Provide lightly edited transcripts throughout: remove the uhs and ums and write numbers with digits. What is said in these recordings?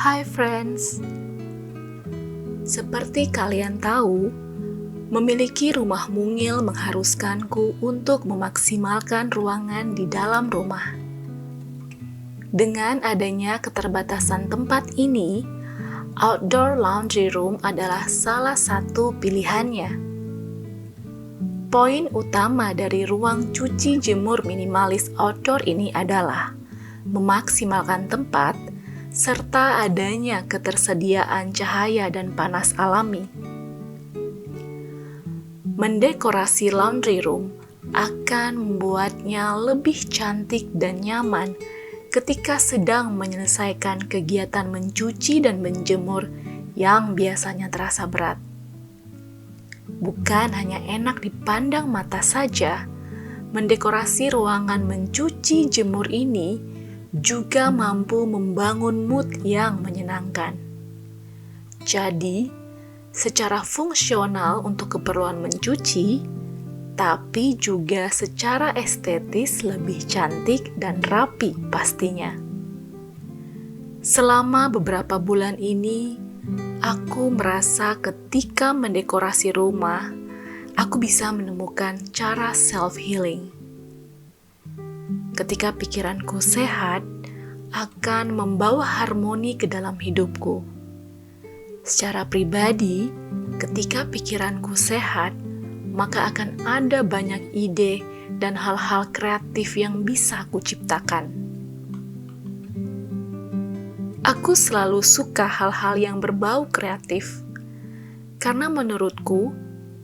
Hai friends, seperti kalian tahu, memiliki rumah mungil mengharuskanku untuk memaksimalkan ruangan di dalam rumah. Dengan adanya keterbatasan tempat ini, outdoor laundry room adalah salah satu pilihannya. Poin utama dari ruang cuci jemur minimalis outdoor ini adalah memaksimalkan tempat serta adanya ketersediaan cahaya dan panas alami. Mendekorasi laundry room akan membuatnya lebih cantik dan nyaman ketika sedang menyelesaikan kegiatan mencuci dan menjemur yang biasanya terasa berat. Bukan hanya enak dipandang mata saja, mendekorasi ruangan mencuci jemur ini juga mampu membangun mood yang menyenangkan. Jadi, secara fungsional untuk keperluan mencuci, tapi juga secara estetis lebih cantik dan rapi pastinya. Selama beberapa bulan ini, aku merasa ketika mendekorasi rumah, aku bisa menemukan cara self-healing. Ketika pikiranku sehat, akan membawa harmoni ke dalam hidupku. Secara pribadi, ketika pikiranku sehat, maka akan ada banyak ide dan hal-hal kreatif yang bisa aku ciptakan. Aku selalu suka hal-hal yang berbau kreatif, karena menurutku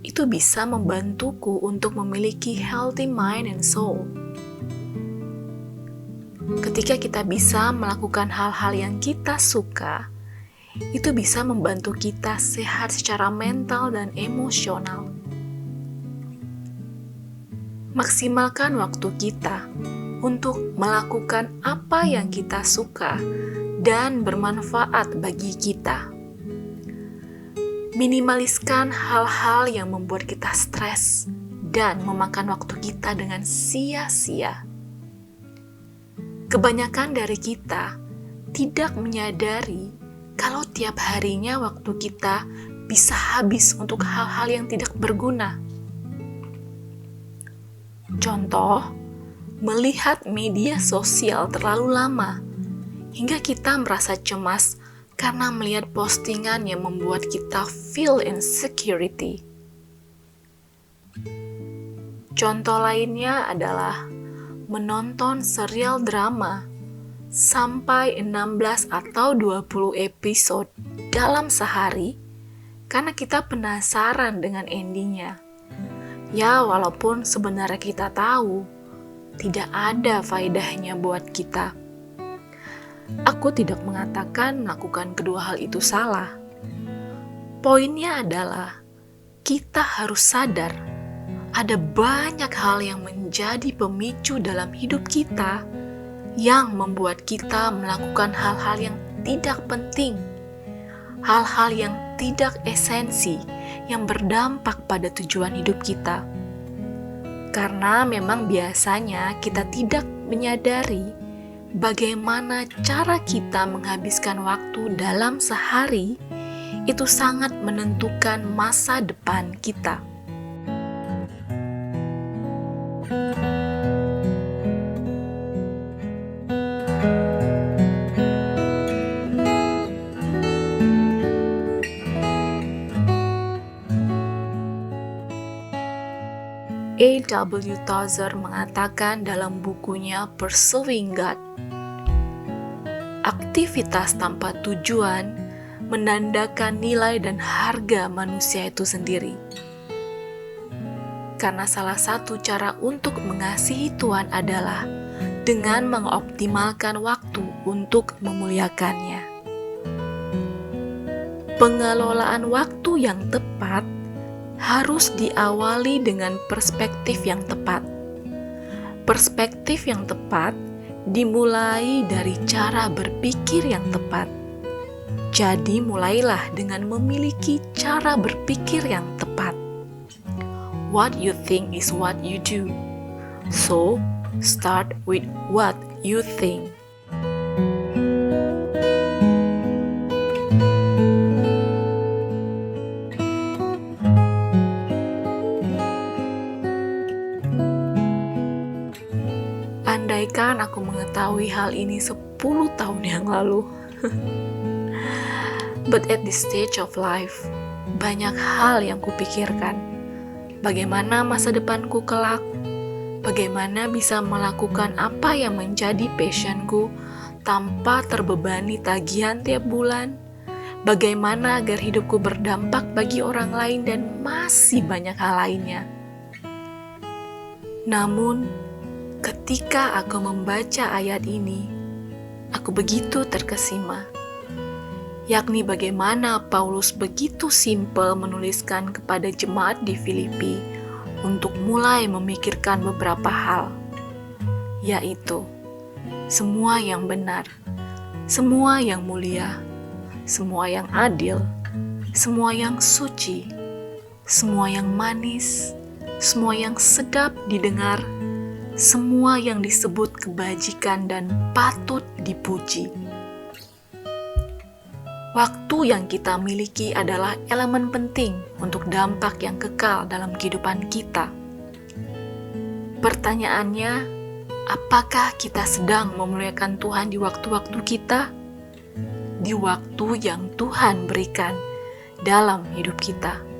itu bisa membantuku untuk memiliki healthy mind and soul. Ketika kita bisa melakukan hal-hal yang kita suka, itu bisa membantu kita sehat secara mental dan emosional. Maksimalkan waktu kita untuk melakukan apa yang kita suka dan bermanfaat bagi kita. Minimaliskan hal-hal yang membuat kita stres dan memakan waktu kita dengan sia-sia. Kebanyakan dari kita tidak menyadari kalau tiap harinya waktu kita bisa habis untuk hal-hal yang tidak berguna. Contoh, melihat media sosial terlalu lama, hingga kita merasa cemas karena melihat postingan yang membuat kita feel insecurity. Contoh lainnya adalah menonton serial drama sampai 16 atau 20 episode dalam sehari karena kita penasaran dengan endingnya. Ya, walaupun sebenarnya kita tahu tidak ada faedahnya buat kita. Aku tidak mengatakan melakukan kedua hal itu salah. Poinnya adalah kita harus sadar ada banyak hal yang menjadi pemicu dalam hidup kita yang membuat kita melakukan hal-hal yang tidak penting, hal-hal yang tidak esensi yang berdampak pada tujuan hidup kita. Karena memang biasanya kita tidak menyadari bagaimana cara kita menghabiskan waktu dalam sehari itu sangat menentukan masa depan kita. A.W. Tozer mengatakan dalam bukunya Pursuing God, aktivitas tanpa tujuan menandakan nilai dan harga manusia itu sendiri. Karena salah satu cara untuk mengasihi Tuhan adalah dengan mengoptimalkan waktu untuk memuliakannya. Pengelolaan waktu yang tepat harus diawali dengan perspektif yang tepat. Perspektif yang tepat dimulai dari cara berpikir yang tepat. Jadi mulailah dengan memiliki cara berpikir yang tepat. What you think is what you do. So, start with what you think. mengetahui hal ini 10 tahun yang lalu. But at this stage of life, banyak hal yang kupikirkan. Bagaimana masa depanku kelak? Bagaimana bisa melakukan apa yang menjadi passionku tanpa terbebani tagihan tiap bulan? Bagaimana agar hidupku berdampak bagi orang lain dan masih banyak hal lainnya. Namun, ketika aku membaca ayat ini, aku begitu terkesima. Yakni bagaimana Paulus begitu simpel menuliskan kepada jemaat di Filipi untuk mulai memikirkan beberapa hal, yaitu semua yang benar, semua yang mulia, semua yang adil, semua yang suci, semua yang manis, semua yang sedap didengar, semua yang disebut kebajikan dan patut dipuji. Waktu yang kita miliki adalah elemen penting untuk dampak yang kekal dalam kehidupan kita. Pertanyaannya, apakah kita sedang memuliakan Tuhan di waktu-waktu kita? Di waktu yang Tuhan berikan dalam hidup kita.